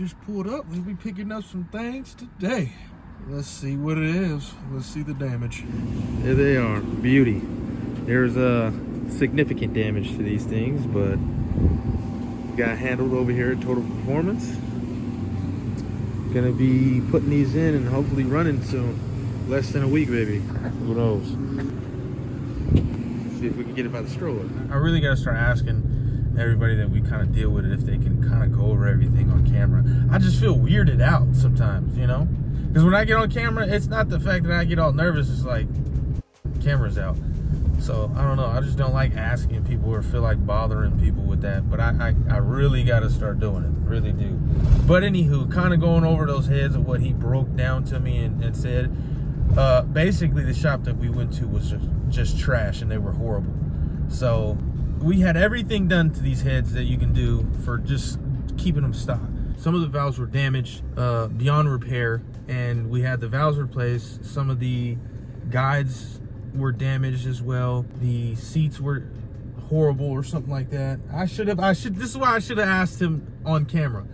just pulled up. We'll be picking up some things today. Let's see what it is. Let's see the damage. There they are, beauty. There's significant damage to these things, but got handled over here at Total Performance. Gonna be putting these in and hopefully running soon. Less than a week, baby. Who knows? See if we can get it by the stroller. I really gotta start asking everybody that we kind of deal with it if they can kind of go over everything on camera. I just feel weirded out sometimes, you know? Because when I get on camera, it's not the fact that I get all nervous, it's like, camera's out. So, I don't know, I just don't like asking people or feel like bothering people with that. But I really got to start doing it, really do. But anywho, kind of going over those heads of what he broke down to me and said, basically the shop that we went to was just trash and they were horrible. So, we had everything done to these heads that you can do for just keeping them stock. Some of the valves were damaged beyond repair, and we had the valves replaced. Some of the guides were damaged as well. The seats were horrible or something like that. This is why I should have asked him on camera.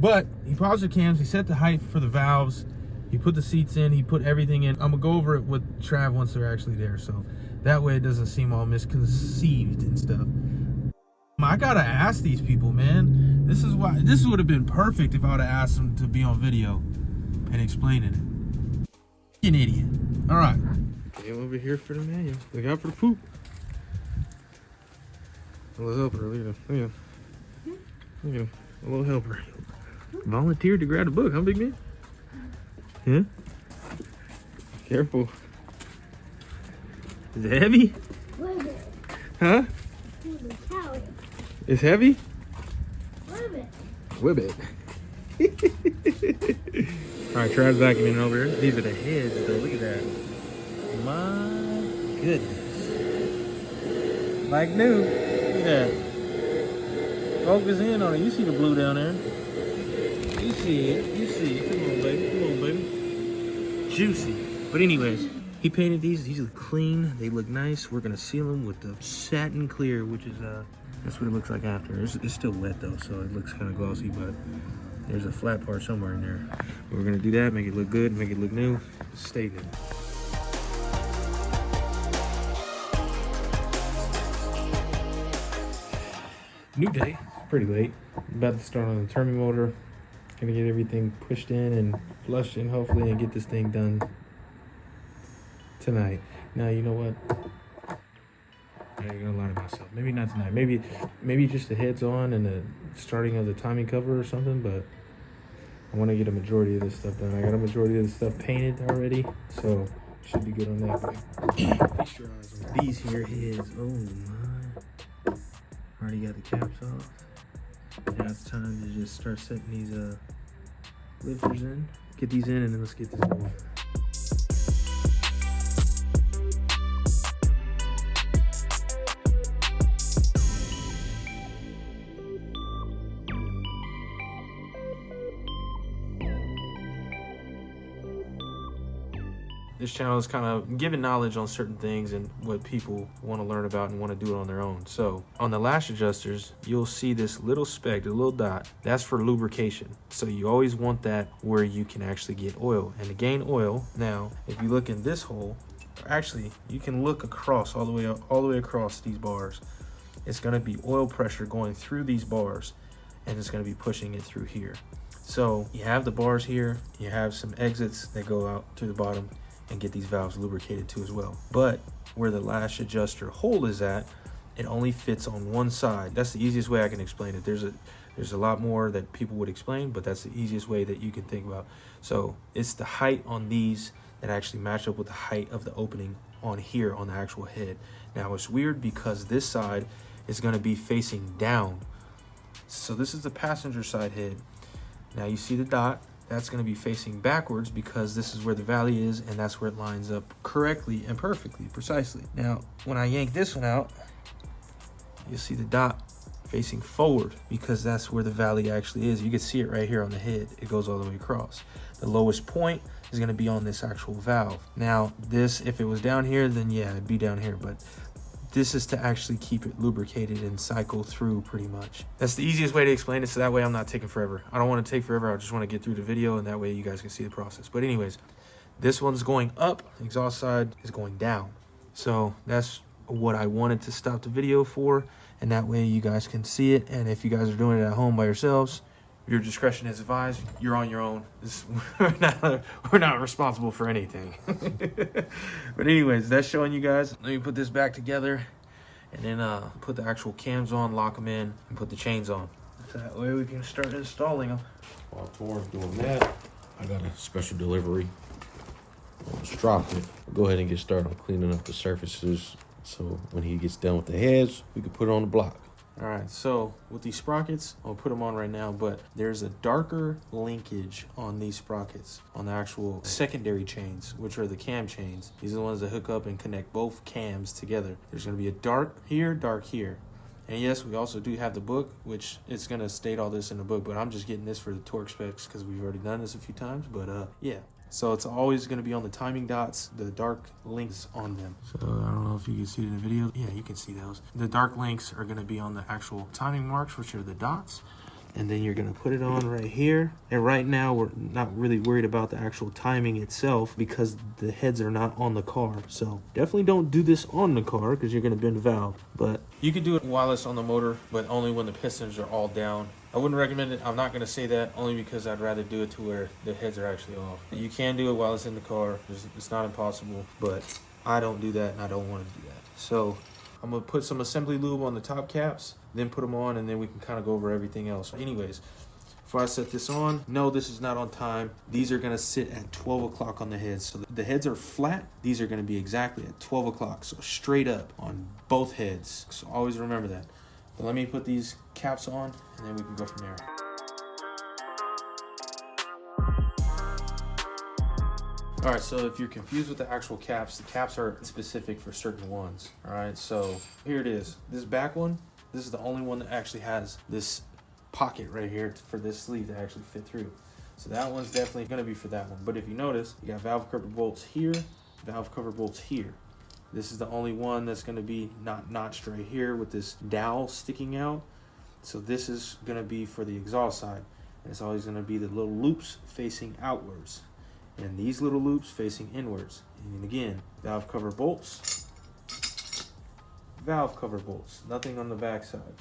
But he paused the cams, he set the height for the valves, he put the seats in, he put everything in. I'm gonna go over it with Trav once they're actually there, so that way it doesn't seem all misconceived and stuff. I gotta ask these people, man. This would have been perfect if I would have asked them to be on video and explaining it. An idiot. All right. Came over here for the manual. Look out for the poop. A little helper. Look at him. Look at him. Look at him. A little helper. Volunteered to grab the book, huh, big man? Yeah? Careful. Is it heavy? Huh? It's heavy? Whip it. Alright, Trav's vacuuming over here. These are the heads though. Look at that. My goodness. Like new. Look at that. Focus in on it. You see the blue down there. You see it. You see it. Come on, baby. Come on, baby. Juicy. But anyways, he painted these. These look clean. They look nice. We're gonna seal them with the satin clear, which is that's what it looks like after. It's still wet though, so it looks kind of glossy, but there's a flat part somewhere in there. But we're gonna do that, make it look good, make it look new. Stay good. New day, pretty late. About to start on the turbo motor. Gonna get everything pushed in and flushed in hopefully and get this thing done tonight. Now, you know what? I'm gonna lie to myself. Maybe not tonight. Maybe just the heads on and the starting of the timing cover or something, but I want to get a majority of this stuff done. I got a majority of the stuff painted already, so should be good on that. Feast your eyes on these here heads. Oh my. Already got the caps off. Now it's time to just start setting these lifters in. Get these in and then let's get this going. This channel is kind of giving knowledge on certain things and what people want to learn about and want to do it on their own. So on the lash adjusters, you'll see this little speck, the little dot, that's for lubrication. So you always want that where you can actually get oil. And to gain oil, now, if you look in this hole, actually you can look across all the way across these bars. It's going to be oil pressure going through these bars and it's going to be pushing it through here. So you have the bars here, you have some exits that go out to the bottom and get these valves lubricated too as well. But where the lash adjuster hole is at, it only fits on one side. That's the easiest way I can explain it. There's a lot more that people would explain, but that's the easiest way that you can think about. So it's the height on these that actually match up with the height of the opening on here on the actual head. Now it's weird because this side is going to be facing down. So this is the passenger side head. Now you see the dot. That's going to be facing backwards because this is where the valley is and that's where it lines up correctly and perfectly, precisely. Now, when I yank this one out, you'll see the dot facing forward because that's where the valley actually is. You can see it right here on the head. It goes all the way across. The lowest point is going to be on this actual valve. Now, this, if it was down here, then yeah, it'd be down here. But This is to actually keep it lubricated and cycle through pretty much. That's the easiest way to explain it, so that way I'm not taking forever. I don't want to take forever, I just want to get through the video, and that way you guys can see the process. But anyways, this one's going up, exhaust side is going down. So that's what I wanted to stop the video for, and that way you guys can see it. And if you guys are doing it at home by yourselves, your discretion is advised. You're on your own. We're not responsible for anything. But anyways, that's showing you guys. Let me put this back together and then put the actual cams on, lock them in, and put the chains on. So that way we can start installing them. While Tor's doing that, I got a special delivery on the sprocket. Go ahead and get started on cleaning up the surfaces, so when he gets done with the heads, we can put it on the block. All right, so with these sprockets, I'll put them on right now, but there's a darker linkage on these sprockets, on the actual secondary chains, which are the cam chains. These are the ones that hook up and connect both cams together. There's gonna be a dark here. And yes, we also do have the book, which it's gonna state all this in the book, but I'm just getting this for the torque specs because we've already done this a few times, but yeah. So it's always going to be on the timing dots, the dark links on them. So I don't know if you can see it in the video. Yeah, you can see those. The dark links are going to be on the actual timing marks, which are the dots. And then you're going to put it on right here. And right now, we're not really worried about the actual timing itself because the heads are not on the car. So definitely don't do this on the car because you're going to bend the valve. But you could do it while it's on the motor, but only when the pistons are all down. I wouldn't recommend it. I'm not going to say that only because I'd rather do it to where the heads are actually off. You can do it while it's in the car. It's not impossible, but I don't do that and I don't want to do that. So I'm going to put some assembly lube on the top caps, then put them on, and then we can kind of go over everything else. Anyways, before I set this on, no, this is not on time. These are going to sit at 12 o'clock on the heads. So the heads are flat. These are going to be exactly at 12 o'clock. So straight up on both heads. So always remember that. But let me put these caps on, and then we can go from there. All right, so if you're confused with the actual caps, the caps are specific for certain ones. All right, so here it is. This back one, this is the only one that actually has this pocket right here for this sleeve to actually fit through. So that one's definitely gonna be for that one. But if you notice, you got valve cover bolts here, valve cover bolts here. This is the only one that's gonna be not notched right here with this dowel sticking out. So this is gonna be for the exhaust side. And it's always gonna be the little loops facing outwards. And these little loops facing inwards. And again, valve cover bolts, nothing on the back side.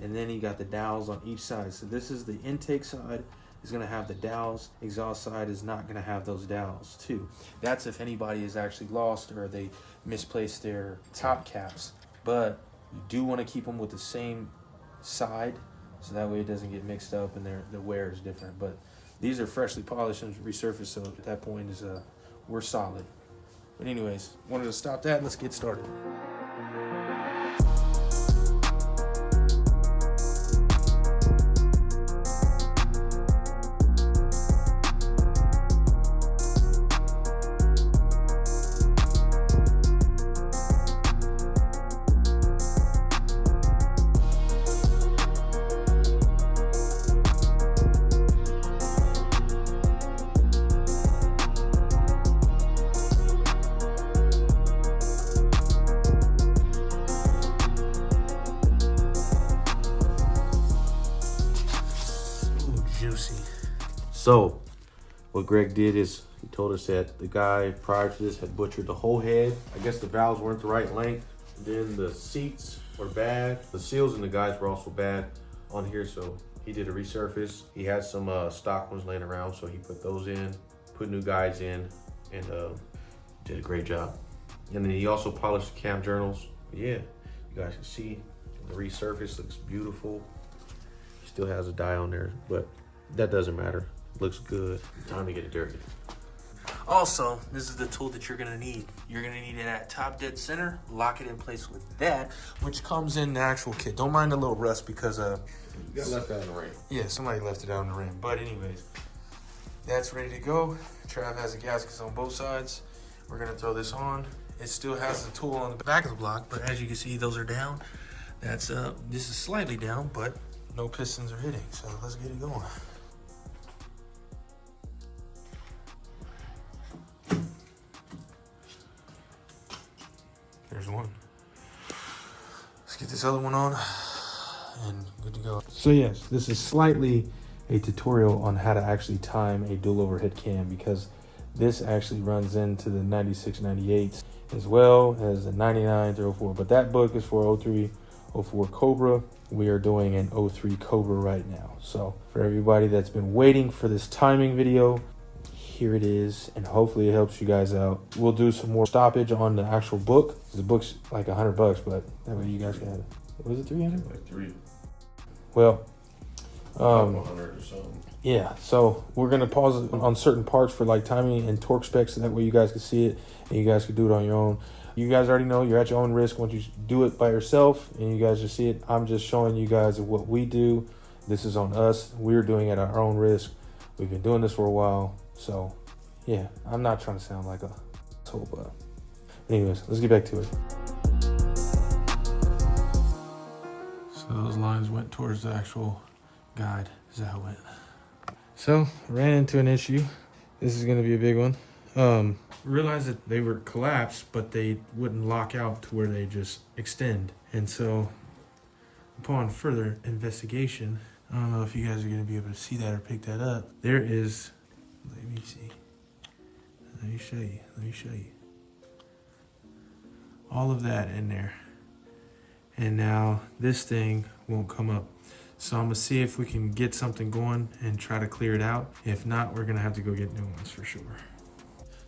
And then you got the dowels on each side. So this is the intake side, is gonna have the dowels. Exhaust side is not gonna have those dowels too. That's if anybody is actually lost or they misplaced their top caps. But you do wanna keep them with the same side, so that way it doesn't get mixed up and the wear is different. But these are freshly polished and resurfaced, so at that point is we're solid. But anyways, wanted to stop that. Let's get started. So what Greg did is he told us that the guy prior to this had butchered the whole head. I guess the valves weren't the right length. Then the seats were bad. The seals and the guides were also bad on here, so he did a resurface. He had some stock ones laying around, so he put those in, put new guides in, and did a great job. And then he also polished the cam journals. But yeah, you guys can see the resurface looks beautiful. Still has a dye on there, but that doesn't matter. Looks good. Time to get it dirty. Also, this is the tool that you're gonna need. You're gonna need it at top dead center, lock it in place with that, which comes in the actual kit. Don't mind the little rust because you got left out in the rain. Yeah, somebody left it out in the rain. But anyways, that's ready to go. Trav has the gaskets on both sides. We're gonna throw this on. It still has the tool on the back of the block, but as you can see, those are down. That's this is slightly down, but no pistons are hitting. So let's get it going. There's one. Let's get this other one on and good to go. So yes, this is slightly a tutorial on how to actually time a dual overhead cam, because this actually runs into the 96, 98s as well as the 99 through 04. But that book is for 03, 04 Cobra. We are doing an 03 Cobra right now. So for everybody that's been waiting for this timing video, here it is, and hopefully it helps you guys out. We'll do some more stoppage on the actual book. The book's like $100, but that way you guys can have it. Was it 300? Like 3. Well, 100 or something. yeah, so we're gonna pause on certain parts for like timing and torque specs, so that way you guys can see it and you guys can do it on your own. You guys already know you're at your own risk once you do it by yourself and you guys just see it. I'm just showing you guys what we do. This is on us. We're doing it at our own risk. We've been doing this for a while. So yeah, I'm not trying to sound like a asshole, but anyways, let's get back to it. So those lines went towards the actual guide. Is that how it went? So ran into an issue. This is gonna be a big one. Realized that they were collapsed, but they wouldn't lock out to where they just extend. And so upon further investigation, I don't know if you guys are gonna be able to see that or pick that up. There is, let me see. Let me show you. Let me show you. All of that in there. And now this thing won't come up. So I'm gonna see if we can get something going and try to clear it out. If not, we're gonna have to go get new ones for sure.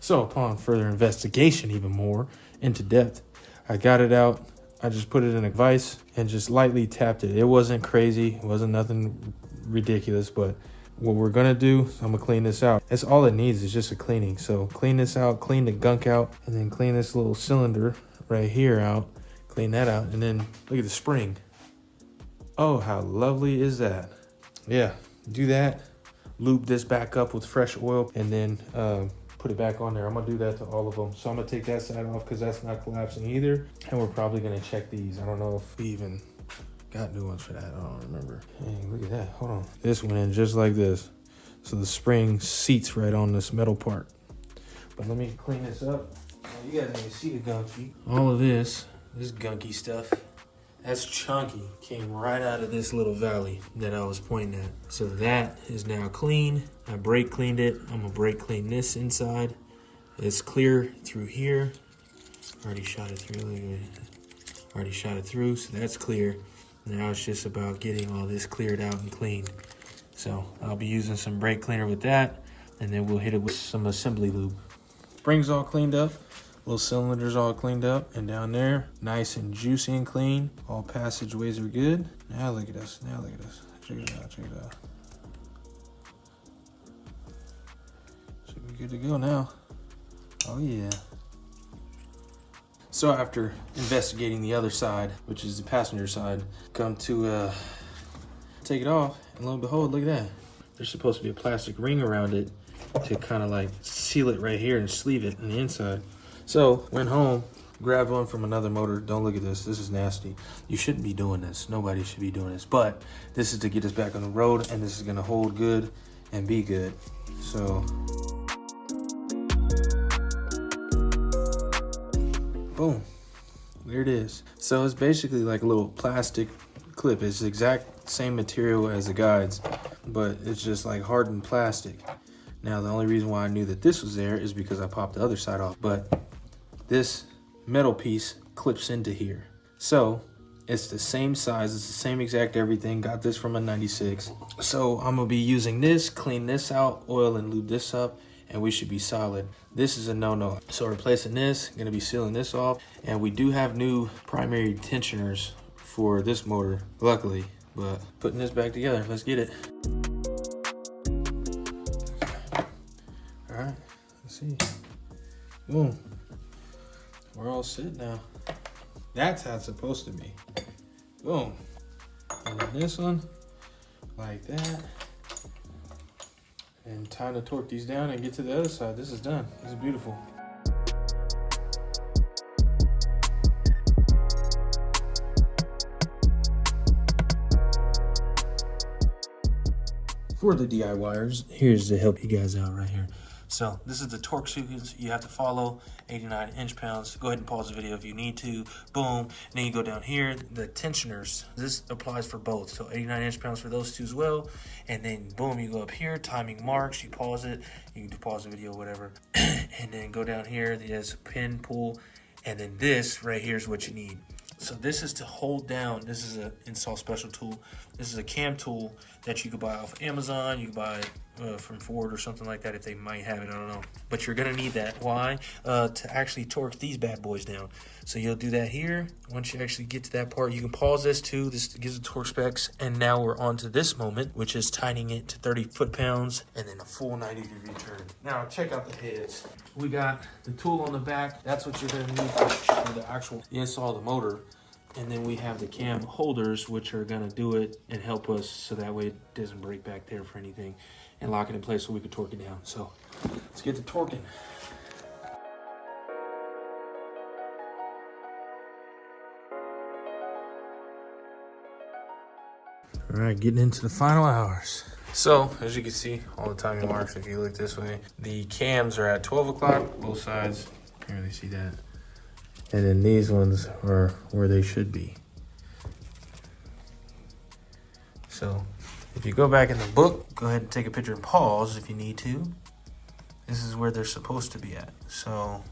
So upon further investigation, even more into depth, I got it out. I just put it in a vise and just lightly tapped it. It wasn't crazy. It wasn't nothing ridiculous, but what we're gonna do is I'm gonna clean this out. That's all it needs, is just a cleaning. So clean this out, clean the gunk out, and then clean this little cylinder right here out. Clean that out, and then look at the spring. Oh, how lovely is that? Yeah, do that. Lube this back up with fresh oil, and then put it back on there. I'm gonna do that to all of them. So I'm gonna take that side off because that's not collapsing either. And we're probably gonna check these. I don't know if we even got new ones for that. I don't remember. Hey, look at that. Hold on. This went in just like this. So the spring seats right on this metal part. But let me clean this up. You guys can see the gunky. All of this gunky stuff, that's chunky, came right out of this little valley that I was pointing at. So that is now clean. I brake cleaned it. I'm gonna brake clean this inside. It's clear through here. Already shot it through. Look at it. Already shot it through, so that's clear. Now it's just about getting all this cleared out and cleaned. So I'll be using some brake cleaner with that, and then we'll hit it with some assembly lube. Springs all cleaned up. Little cylinders all cleaned up, and down there, nice and juicy and clean. All passageways are good. Now look at us, now look at us. Check it out, check it out. Should be good to go now. Oh yeah. So after investigating the other side, which is the passenger side, come to take it off, and lo and behold, look at that. There's supposed to be a plastic ring around it to kind of like seal it right here and sleeve it on the inside. So went home, grabbed one from another motor. Don't look at this. This is nasty. You shouldn't be doing this. Nobody should be doing this. But this is to get us back on the road, and this is going to hold good and be good. So boom, there it is. So it's basically like a little plastic clip. It's the exact same material as the guides, but it's just like hardened plastic. Now the only reason why I knew that this was there is because I popped the other side off, but this metal piece clips into here. So it's the same size, it's the same exact everything. Got this from a 96. So I'm gonna be using this, clean this out, oil and lube this up, and we should be solid. This is a no-no. So replacing this, gonna be sealing this off, and we do have new primary tensioners for this motor, luckily, but putting this back together, let's get it. All right, let's see. Boom. We're all set now. That's how it's supposed to be. Boom. And then this one, like that. And time to torque these down and get to the other side. This is done. This is beautiful. For the DIYers, here's to help you guys out right here. So this is the torque sequence you have to follow, 89 inch-pounds. Go ahead and pause the video if you need to. Boom. Then you go down here, the tensioners. This applies for both. So 89 inch-pounds for those two as well. And then boom, you go up here, timing marks, you pause it. You can pause the video, whatever. And then go down here, there's a pin pull. And then this right here is what you need. So this is to hold down. This is an install special tool. This is a cam tool that you could buy off Amazon. You can buy it from Ford or something like that if they might have it. I don't know. But you're going to need that. Why? To actually torque these bad boys down. So you'll do that here. Once you actually get to that part, you can pause this too. This gives the torque specs. And now we're on to this moment, which is tightening it to 30 foot-pounds and then a full 90-degree turn. Now check out the heads. We got the tool on the back. That's what you're going to need for the actual install of the motor. And then we have the cam holders, which are going to do it and help us so that way it doesn't break back there for anything, and lock it in place so we can torque it down. So let's get to torquing. All right, getting into the final hours. So as you can see, all the timing marks, if you look this way, the cams are at 12 o'clock, both sides. Can't really see that. And then these ones are where they should be. So if you go back in the book, go ahead and take a picture and pause if you need to. This is where they're supposed to be at. So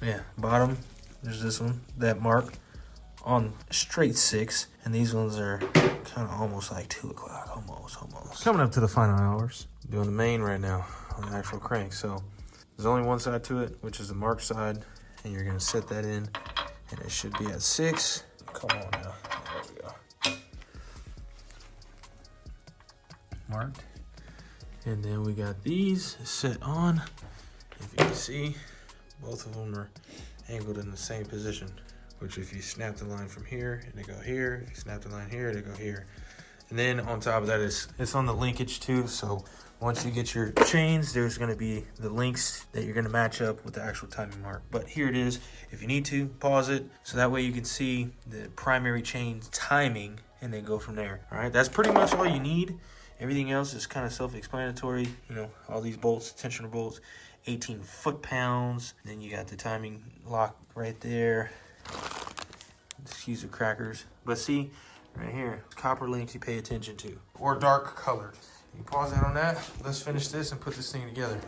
yeah, bottom, there's this one, that mark on straight 6. And these ones are kind of almost like 2 o'clock, almost. Coming up to the final hours. Doing the main right now on the actual crank. So there's only one side to it, which is the mark side. And you're gonna set that in, and it should be at 6. Come on now, there we go. Marked. And then we got these set on. If you can see, both of them are angled in the same position, which if you snap the line from here, and they go here. If you snap the line here, they go here. And then on top of that, it's on the linkage too, so once you get your chains, there's going to be the links that you're going to match up with the actual timing mark. But here it is. If you need to, pause it. So that way you can see the primary chain timing and then go from there. All right, that's pretty much all you need. Everything else is kind of self-explanatory. You know, all these bolts, tensioner bolts, 18 foot-pounds. Then you got the timing lock right there. Excuse the crackers. But see, right here, copper links you pay attention to. Or dark colored. You can pause that on that. Let's finish this and put this thing together.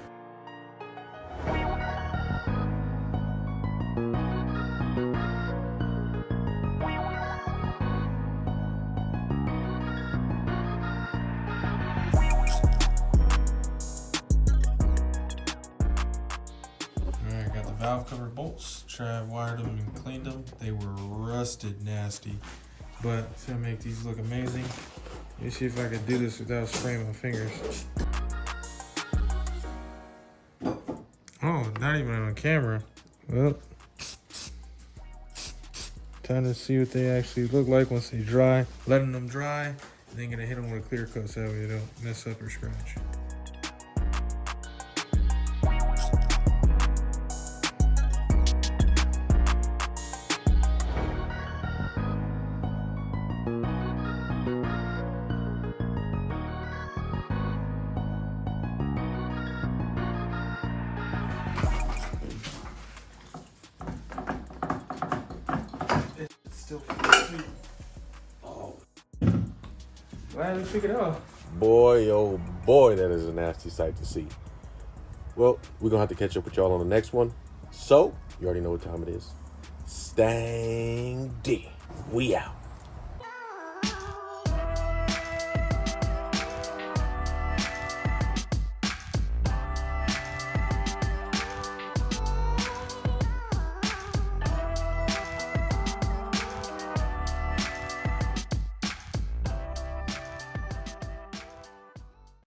Alright, got the valve cover bolts. Trav wired them and cleaned them. They were rusted nasty, but it's gonna make these look amazing. Let me see if I can do this without spraying my fingers. Oh, not even on camera. Well, time to see what they actually look like once they dry. Letting them dry, and then gonna hit them with a clear coat so that way they don't mess up or scratch. Still glad we took it off. Boy, oh boy, that is a nasty sight to see. Well, we're gonna have to catch up with y'all on the next one. So, you already know what time it is. Stang D. We out.